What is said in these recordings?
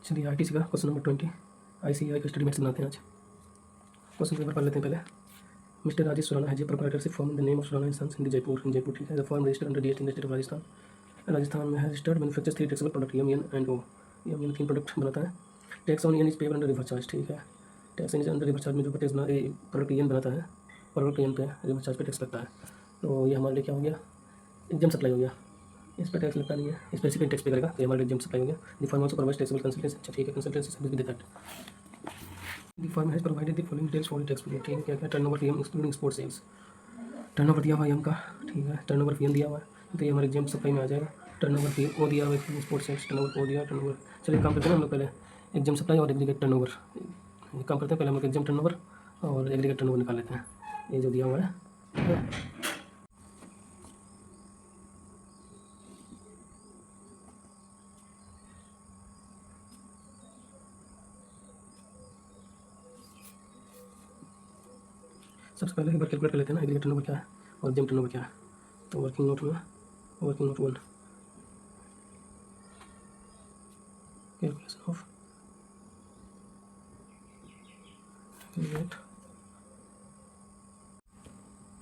चलिए आईटीसी का question number 20 ICAI का स्टडी मेट्स बनाते हैं आज। क्वेश्चन पेपर पढ़ लेते हैं पहले। मिस्टर राजेश सुराना है proprietorship form in the name of Surana and sons in Jaipur ठीक है। The form registered under DST in the state of Rajasthan में है registered manufactures 3 taxable product M and O. M 3 product बनाता है। Tax on N is payable under reverse charge ठीक है। Tax N is under reverse charge में जो tax बना product N बनाता है प्रोडक्ट एन पे रिवर चार्ज पे टैक्स लगता है। तो ये हमारे लिए क्या हो गया, एग्जाम सप्लाई हो गया। इस पर टैक्स लगता नहीं है, इस पर रेसिपिएंट टैक्स पे करेगा तो हमारे एग्जाम सप्लाई हो गया। The firm also provides taxable consultancy अच्छा ठीक है, consultancy service with that. The firm has provided the following details for the tax period ठीक है। क्या क्या टर्नओवर फीएम इंक्लूडिंग एक्सपोर्ट सेल्स, टर्नओवर दिया हुआ है एम का ठीक है। टर्नओवर फीएम दिया हुआ है तो ये हमारे एग्जाम सप्लाई में आ जाएगा। टर्नओवर फी ओ दिया हुआ है, एक्सपोर्ट सेल्स टर्नओवर ओ दिया टर्नओवर। चलिए काम करते हैं हम लोग पहले एग्जाम सप्लाई और एग्रीगेट टर्नओवर काम करते हैं। पहले हम लोग एग्जाम टर्नओवर और एग्रीगेट टर्नओवर निकाल लेते हैं। ये जो दिया हुआ है ठीक है। सबसे पहले एक बार कैलकुलेट कर लेते हैं ना एग्रीगेट टर्नओवर क्या है और एग्जाम टर्नओवर क्या है। तो वर्किंग नोट में working note 1 calculation of aggregate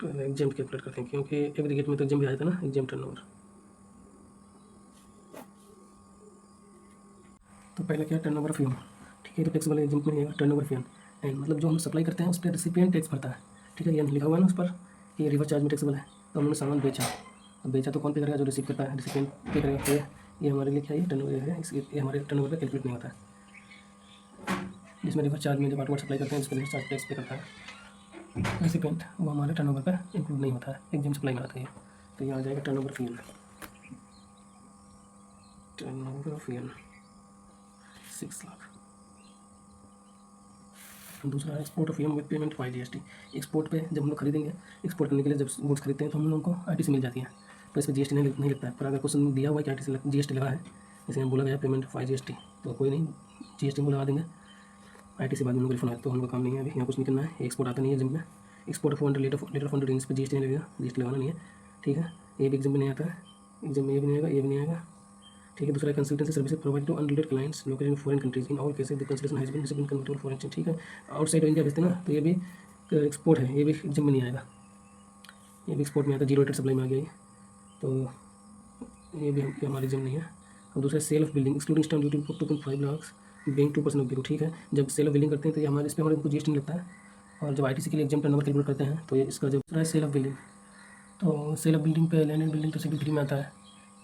पहले एग्जाम कैलकुलेट करते हैं क्योंकि एग्रीगेट में तो एग्जाम भी आया था ना एग्जाम टर्नओवर। तो पहले क्या टर्नओवर फी ठीक है। तो टैक्स वाले एग्जाम में नहीं टर्नओवर फी एंड मतलब जो हम सप्लाई करते हैं उस पर रेसिपिएंट टैक्स भरता है ठीक है। ये लिखा हुआ है ना उस पर ये रिवर चार्ज में टैक्सेबल है। तो हमने सामान बेचा, अब बेचा तो कौन पे करेगा, जो रिसीव करता है रेसिपिएंट पे करेगा। तो ये हमारे लिए क्या है टर्नओवर है, ये हमारे टर्नओवर पे कैलकुलेट नहीं होता है। जिसमें रिवर चार्ज में जब आटोमेट सप्लाई करते हैं उस पर रिवर चार्ज टैक्स पे करता है रेसिपिएंट, वो हमारे टर्नओवर पे इंक्लूड नहीं होता है, एग्जाम सप्लाई में आता है। तो ये आ जाएगा टर्नओवर फी टर्नओवर फी 6 लाख। दूसरा है एक्सपोर्ट ऑफ एम with payment by GST. Export पे जब हम लोग खरीदेंगे, एक्सपोर्ट करने के लिए जब गुड्स खरीदते हैं तो हम लोगों को आईटीसी मिल जाती है तो इस पर जीएसटी नहीं लगता है। पर अगर क्वेश्चन दिया हुआ है कि आईटीसी जीएसटी लगा है, जैसे हम बोला गया पेमेंट बाय जीएसटी, तो कोई नहीं जीएसटी को लगा देंगे। आईटीसी बाद में लोग रिफंड है तो हम लोग काम नहीं है अभी, यहाँ कुछ नहीं करना है। एक्सपोर्ट आता नहीं है जिम में। Export of letter of under इस पर जीएसटी नहीं लगेगा, जीएसटी लगाना नहीं है ठीक है। ये भी एग्जाम में नहीं आता है, एग्जाम में ये भी नहीं आएगा, ये भी नहीं आएगा ठीक है। दूसरा consultancy services provide to unrelated clients located in foreign countries in all cases the consultation has been received in convertible foreign exchange ठीक है। आउटसाइड इंडिया भेजते हैं ना तो ये भी एक्सपोर्ट है, ये भी एग्जाम में नहीं आएगा, ये भी एक्सपोर्ट में आता है। जीरो रेटेड सप्लाई में आ गया ये, तो ये भी हमारे एग्जाम नहीं है। और दूसरा sale of building excluding stamp duty 2.5 lakh being 2% of bill ठीक है। जब सेल ऑफ बिल्डिंग करते हैं तो ये हमारे इस पर हमारे उनको जीएसटी नहीं लगता है। और जब आईटीसी के लिए एग्जाम टर्नओवर कैलकुलेट करते हैं तो ये इसका जब दूसरा है सेल ऑफ बिल्डिंग, तो सेल ऑफ बिल्डिंग पे लैंड एंड बिल्डिंग तो सिर्फ फ्री में आता है,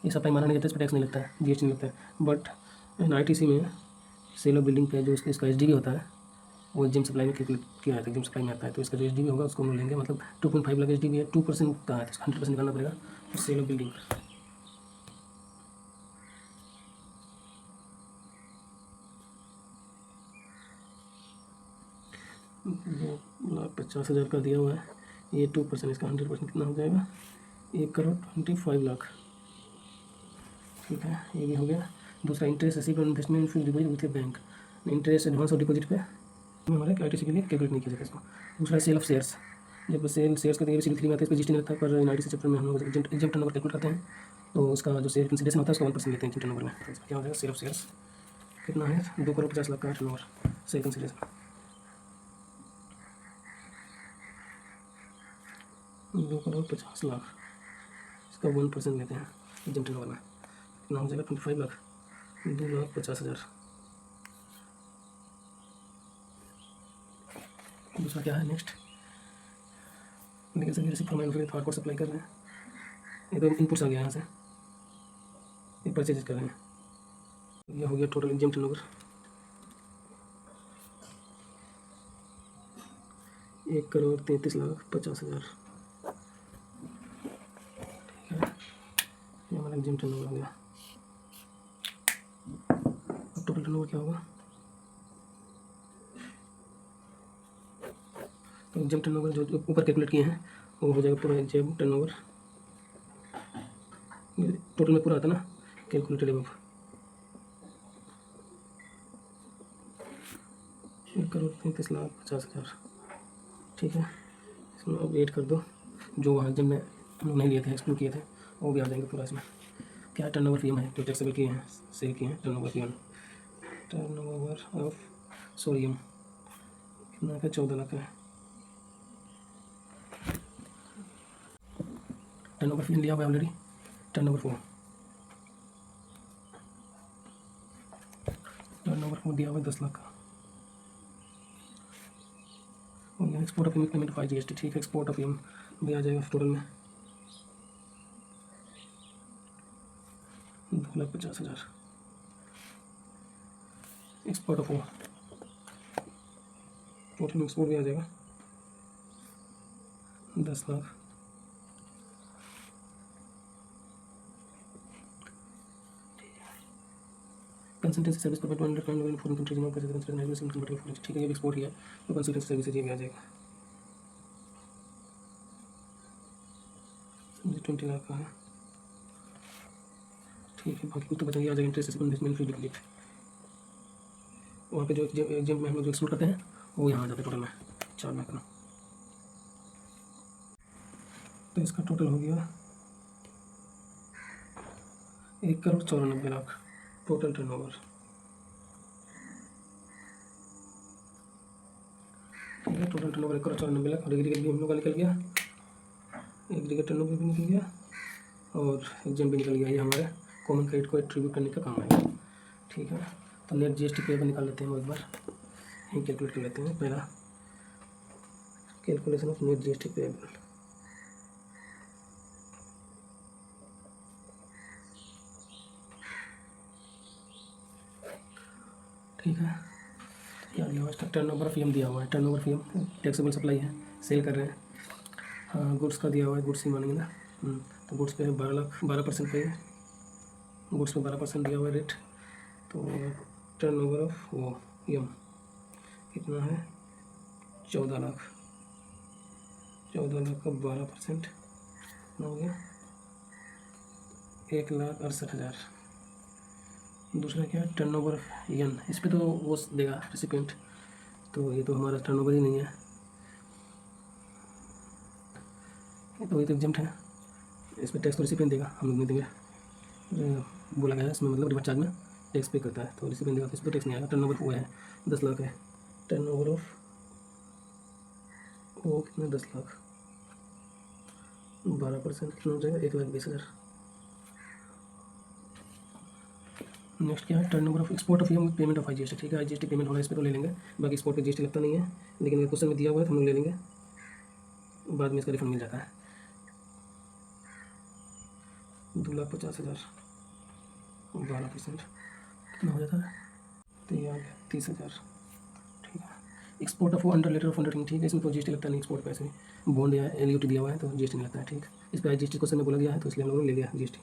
ये सप्लाई माना नहीं जाता, इस पर टैक्स नहीं लगता है, जीएसटी नहीं लगता है। बट आईटीसी में सेल ऑफ बिल्डिंग पे जो इसका एचडीबी होता है वो एग्जाम सप्लाई में कैलकुलेट किया जाता है, एग्जाम सप्लाई में आता है। तो इसका जो एचडीबी होगा उसको हम लेंगे, मतलब 2.5 लाख एचडीबी है, 2% का है तो 100% निकालना पड़ेगा। तो सेल ऑफ बिल्डिंग 2,50,000 का दिया हुआ है, ये 2% इसका 100% कितना हो जाएगा 1,25,00,000 ठीक है। ये भी हो गया। दूसरा इंटरेस्ट रिसीव इन्वेस्टमेंट फिर deposit with bank, interest advance और डिपॉजिट पे हमारे आईटीसी के लिए कैलकुलेट नहीं किया जाएगा इसको। दूसरा सेल ऑफ शेयर्स, जब शेयर्स का सील 3 में आता है इस पर जीएसटी नहीं लगता है। पर आईटीसी चैप्टर में हम लोग एग्जाम टर्नओवर कैलकुलेट करते हैं तो उसका जो शेयर कंसिडरेशन होता है उसका 1% लेते हैं एग्जाम टर्नओवर में। तो इसका क्या हो जाएगा सेल ऑफ शेयर्स कितना है 2,50,00,000 का टर्नओवर शेयर कंसिडरेशन 2,50,00,000 इसका 1% लेते हैं एग्जाम टर्नओवर में, कितना हो जाएगा 25 लाख 2,50,000। दूसरा क्या है next indication receive from manufacturer hard code supply कर रहे हैं, ये तो इनपुट्स आ गया यहाँ से, ये परचेज कर रहे हैं। ये हो गया टोटल एग्जाम टर्नओवर 1,33,50,000 ठीक है। ये हमारा एग्जाम टर्नओवर हो गया। अब टोटल टर्नओवर क्या होगा, तो एग्जाम टर्नओवर जो ऊपर कैलकुलेट किए हैं वो हो जाएगा पूरा एग्जाम टर्नओवर टोटल में पूरा आता ना कैलकुलेटेड अब 1,33,50,000 ठीक है। इसमें अब ऐड कर दो जो वहाँ जब में हम लोग नहीं लिए थे एक्सक्लूड किए थे वो भी आ जाएंगे पूरा। इसमें क्या टर्नओवर फी है जो टैक्सेबल किए हैं सेल किए हैं टर्नओवर फी टर्नओवर ऑफ सोडियम कितना है, 14 लाख है। टर्नओवर फी लिया हुआ है ऑलरेडी, टर्नओवर 4, टर्नओवर 4 दिया हुआ है 10 लाख का। और यहाँ export of payment of IGST, ठीक है, एक्सपोर्ट ऑफ एम भी आ जाएगा टोटल में 2,50,000। एक्सपोर्ट ऑफ वो टोटल में एक्सपोर्ट भी आ जाएगा 10 lakh. Consultancy service provide 100 client foreign countries में ठीक है, ये एक्सपोर्ट किया तो कंसल्टेंसी सर्विस ये भी आ जाएगा 20 लाख का है। ठीक है, बाकी कुछ तो बताइए आ जाएगा। इंटरेस्ट इन्वेस्टमेंट फी डिप्लीट, वहाँ पे जो एग्जाम में हम लोग जो एक्सक्लूड करते हैं वो यहाँ आ जाता है टोटल में 4 लाख का। तो इसका टोटल हो गया 1,94,00,000 टोटल टर्नओवर। ठीक है, टोटल टर्नओवर 1,94,00,000 और एग्रीगेट भी हम लोग का निकल गया, एग्रीगेट टर्नओवर भी निकल गया और एग्जाम भी निकल गया। ये हमारे कॉमन क्रेडिट को एट्रीब्यूट करने का काम आएगा। ठीक है, तो नेट GST पेबल निकाल लेते हैं हम एक बार, यहीं कैलकुलेट कर लेते हैं। पहला calculation of net GST payable, ठीक है, क्या दिया हुआ है, टर्नओवर ऑफ दिया हुआ है, टर्नओवर ऑफ टैक्सेबल सप्लाई है, सेल कर रहे हैं। हाँ, गुड्स का दिया हुआ है, गुड्स ही मानेंगे ना। तो गुड्स पे 12% पे है, गुड्स पे 12% दिया हुआ है रेट। तो टर्नओवर ऑफ वो यम कितना है, 14 लाख, 14 लाख का 12% हो गया 1,68,000। दूसरा क्या है, टर्नओवर यन, इस पे तो वो देगा रेसिपिएंट, तो ये तो हमारा टर्नओवर ही नहीं है, तो ये तो एग्जम्प्ट है, इसमें टैक्स तो रेसिपिएंट देगा, हम लोग नहीं देंगे। बोला गया है इसमें, मतलब रिवर्स चार्ज में टैक्स पे करता है तो रेसिपिएंट देगा, तो इस पर टैक्स नहीं आएगा। टर्नओवर वो है 10 लाख है, टर्नओवर ऑफ वो कितना 10 लाख, 12% कितना हो जाएगा, 1,20,000। नेक्स्ट क्या है, turnover of export of payment of IGST। ठीक है, IGST पेमेंट होगा इस पर तो ले लेंगे, बाकी एक्सपोर्ट पे GST लगता नहीं है, लेकिन ये क्वेश्चन में दिया हुआ है तो हम लोग ले लेंगे, बाद में इसका रिफंड मिल जाता है। 2,50,000 12% कितना हो जाता है, तो ये आ गया 30,000। ठीक है, export of under letter of undertaking, ठीक है, इसमें तो GST लगता नहीं, एक्सपोर्ट पैसे बॉन्ड या LUT दिया हुआ है तो GST नहीं लगता है। ठीक, इस पर IGST क्वेश्चन में बोला गया है तो इसलिए हम लोगों ने ले लिया GST।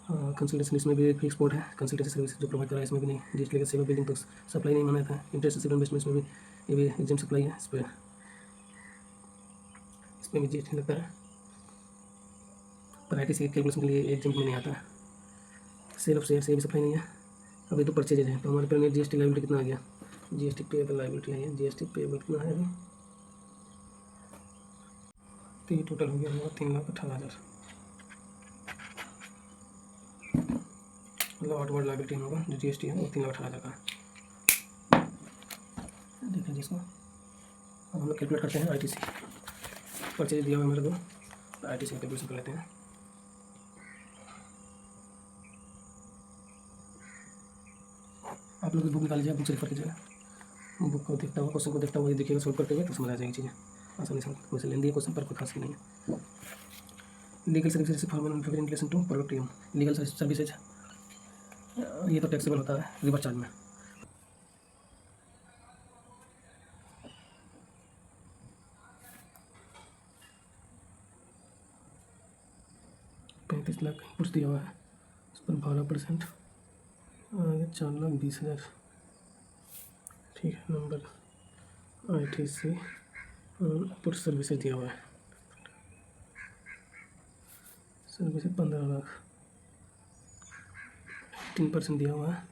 कंसल्टेशन इसमें भी एक एक्सपोर्ट है, कंसल्टेंसी सर्विस जो प्रोवाइड कर रहा है इसमें भी नहीं GST लेकर, सेवा बिलिंग तो सप्लाई नहीं माना था। इंटरेस्ट रिसीव्ड इन्वेस्टमेंट्स में भी ये भी एग्जाम सप्लाई है, इसमें भी GST लगता है। पर ITC कैलकुलेशन के लिए एग्जाम में नहीं आता है। सेल ऑफ शेयर से भी सप्लाई नहीं है, अभी तो परचेज है, तो हमारे पर नेट GST लाइबिलिटी कितना आ गया, GST पेएबल लाइबिलिटी है, GST पेएबल कितना है अभी, तो ये टोटल हो गया हमारा 3,18,000, मतलब आउटवर्ड लाइबिलिटी होगा जो GST है वो 3,18,000 का। देखिए जिसको अब हम लोग कैलकुलेट करते हैं ITC, परचेज दिया हुआ है मेरे को, ITC का कैलकुलेशन कर लेते हैं। आप लोग बुक निकाल लीजिए, बुक से रेफर कीजिएगा, बुक को देखता हुआ, क्वेश्चन को देखता हुआ देखिएगा, सॉल्व करते हुए तो समझ आ जाएगी चीज़ें आसानी से। क्वेश्चन लेंदी है, क्वेश्चन पर कोई खास नहीं है। Legal services for manufacturing in relation to product यम, लीगल सर्विसेज ये तो टैक्सेबल होता है रिवर्स चार्ज में। $35 लाख कुछ दिया हुआ है, उस पर 12% 4,20,000। ठीक है, नंबर ITC पुट सर्विसेज दिया हुआ है, सर्विसेज 15 लाख, 18% दिया हुआ है,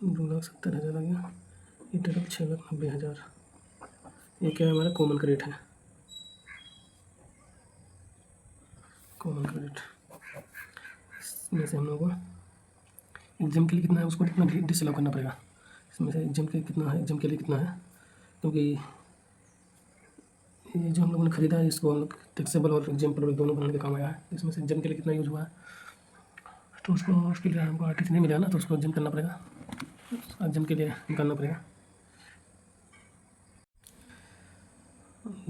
2,70,000 आ गया, ये टोटल 6,90,000। ये क्या है, हमारा कॉमन क्रेडिट है, कॉमन क्रेडिट, इसमें से हम लोग को एग्जाम के लिए कितना है उसको कितना डिसअलाउ करना पड़ेगा। इसमें से एग्जाम के कितना है, एग्जाम के लिए कितना है, क्योंकि ये जो हम लोगों ने खरीदा है इसको हम लोग टैक्सेबल और एग्जाम्पल दोनों बनाने का काम आया है। इसमें से एग्जाम के लिए कितना यूज़ हुआ है, तो उसके लिए हमको आर्टिस्ट नहीं मिला ना, तो उसको एग्जाम करना पड़ेगा, एग्जाम के लिए निकालना पड़ेगा।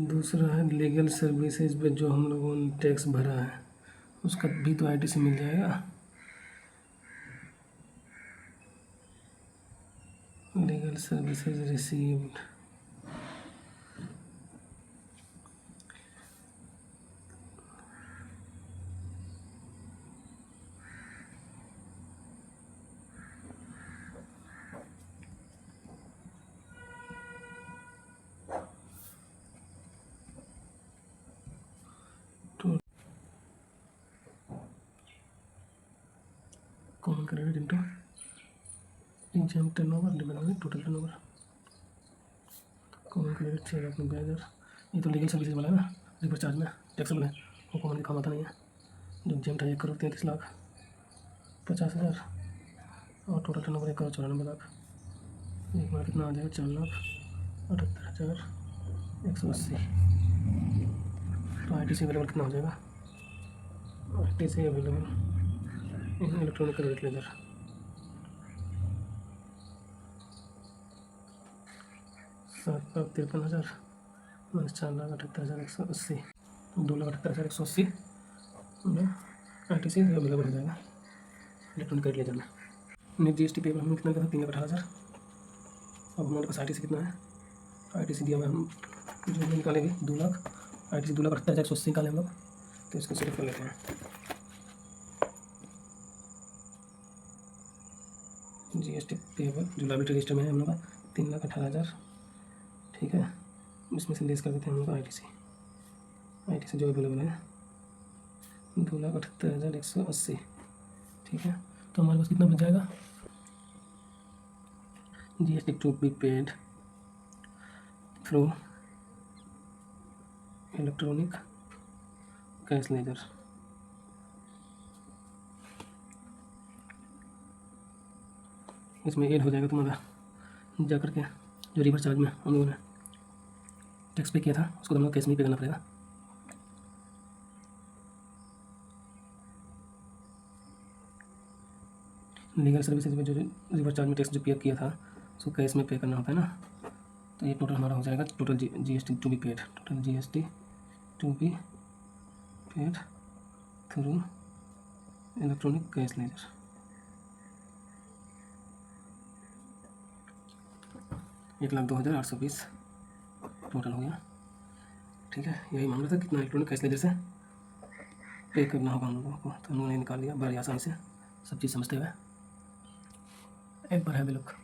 दूसरा है लीगल सर्विसेज पे जो हम लोगों ने टैक्स भरा है उसका भी तो आईटीसी मिल जाएगा। Legal services received, common credit into exam turnover divided by total turnover. Common credit 6,90,000, ये तो लीगल सर्विसेज वाला है ना, रिवर्स चार्ज में टैक्सेबल है, वो कॉमन का काम आता नहीं है। जो एग्जाम था 1,33,50,000 और टोटल टर्नओवर 1,94,00,000। एक बार कितना आ जाएगा, 4,78,180। तो आईटीसी अवेलेबल कितना हो जाएगा, ITC available electronic credit ledger 7,53,000 minus 4,78,180, 2,78,180 ITC available हो जाएगा इलेक्ट्रॉनिक क्रेडिट लेजर में। नेट जीएसटी पेबल हमने कितना दिया था, 3,18,000। अब हमारे पास आईटीसी कितना है, आईटीसी दिया हुआ हम जो निकालेंगे 2 लाख, आईटीसी 2,78,180 निकाले हम लोग, तो इसको सिलेक्ट कर लेते हैं। जीएसटी पेबल जो लाइबिलिटी रजिस्टर में है हम लोग का 3,18,000, ठीक है। इसमें से लेस कर देते हैं हम लोग आईटीसी, आईटीसी जो अवेलेबल है 2,78,180, ठीक है। तो हमारे पास कितना बच जाएगा, GST to be paid through electronic cash ledger, इसमें ऐड हो जाएगा तुम्हारा जा करके जो रिवर्स चार्ज में हम लोगों ने टैक्स पे किया था उसको हम लोग कैश में पे करना पड़ेगा। लीगल सर्विसेज में जो रिवर्स चार्ज में टैक्स जो पे किया था उसको कैश में पे करना होता है ना, तो ये टोटल हमारा हो जाएगा total GST to be paid, total GST to be paid through electronic cash ledger. एक 1,02,820 टोटल हो गया, ठीक है। यही मांग रहा था कितना इलेक्ट्रॉनिक कैश लेजर से पे करना होगा हम लोगों को, तो हम लोगों ने निकाल लिया बड़ी आसानी से, सब चीज़ समझते हुए। एक बार है भी लोग।